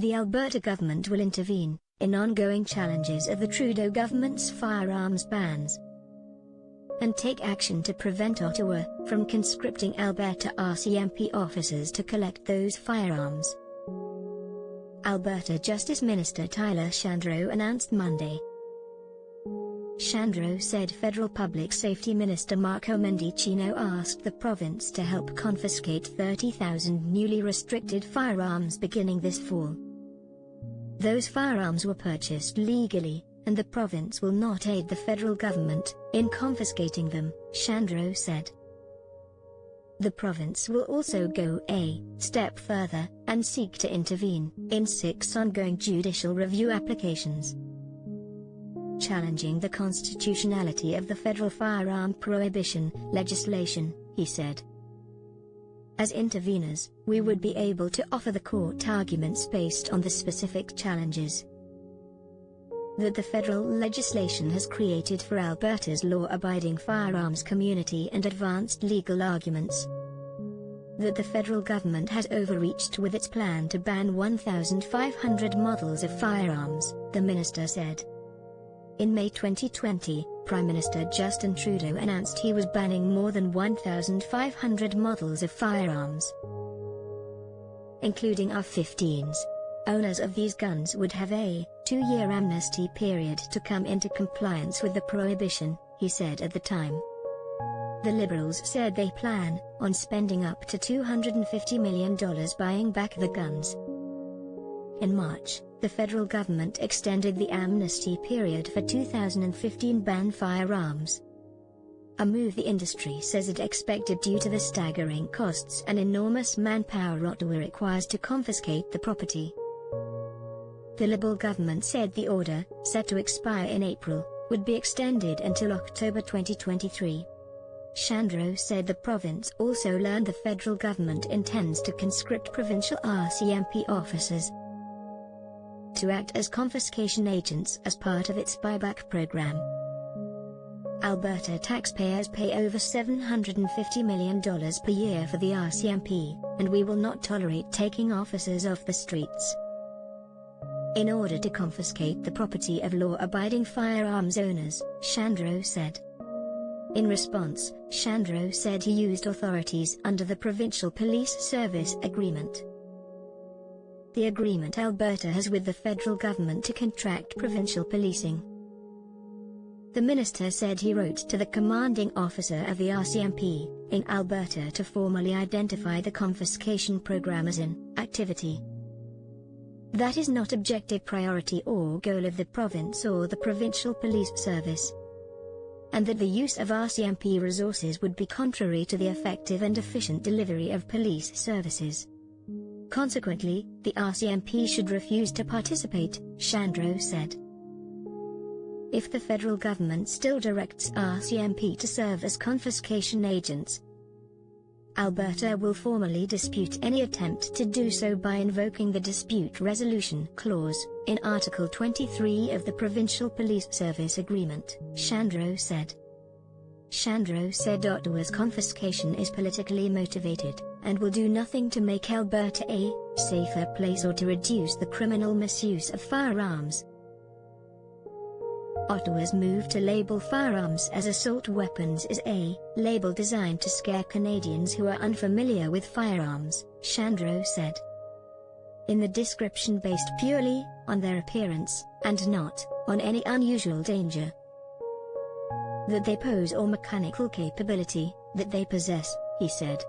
The Alberta government will intervene in ongoing challenges of the Trudeau government's firearms bans and take action to prevent Ottawa from conscripting Alberta RCMP officers to collect those firearms. Alberta Justice Minister Tyler Shandro announced Monday. Shandro said Federal Public Safety Minister Marco Mendicino asked the province to help confiscate 30,000 newly restricted firearms beginning this fall. Those firearms were purchased legally, and the province will not aid the federal government in confiscating them, Shandro said. The province will also go a step further and seek to intervene in 6 ongoing judicial review applications challenging the constitutionality of the federal firearm prohibition legislation, he said. As interveners, we would be able to offer the court arguments based on the specific challenges that the federal legislation has created for Alberta's law-abiding firearms community and advanced legal arguments that the federal government has overreached with its plan to ban 1,500 models of firearms, the minister said. In May 2020, Prime Minister Justin Trudeau announced he was banning more than 1,500 models of firearms, including AR-15s. Owners of these guns would have a 2-year amnesty period to come into compliance with the prohibition, he said at the time. The Liberals said they plan on spending up to $250 million buying back the guns. In March, the federal government extended the amnesty period for 2015 banned firearms, a move the industry says it expected due to the staggering costs and enormous manpower Ottawa requires to confiscate the property. The Liberal government said the order, set to expire in April, would be extended until October 2023. Shandro said the province also learned the federal government intends to conscript provincial RCMP officers to act as confiscation agents as part of its buyback program. Alberta taxpayers pay over $750 million per year for the RCMP, and we will not tolerate taking officers off the streets in order to confiscate the property of law-abiding firearms owners, Shandro said. In response, Shandro said he used authorities under the Provincial Police Service Agreement, the agreement Alberta has with the federal government to contract provincial policing. The minister said he wrote to the commanding officer of the RCMP in Alberta to formally identify the confiscation program as an activity that is not objective priority or goal of the province or the provincial police service, and that the use of RCMP resources would be contrary to the effective and efficient delivery of police services. Consequently, the RCMP should refuse to participate, Shandro said. If the federal government still directs RCMP to serve as confiscation agents, Alberta will formally dispute any attempt to do so by invoking the Dispute Resolution Clause in Article 23 of the Provincial Police Service Agreement, Shandro said. Shandro said Ottawa's confiscation is politically motivated, and will do nothing to make Alberta a safer place or to reduce the criminal misuse of firearms. Ottawa's move to label firearms as assault weapons is a label designed to scare Canadians who are unfamiliar with firearms, Shandro said. In the description based purely on their appearance, and not on any unusual danger that they pose or mechanical capability that they possess, he said.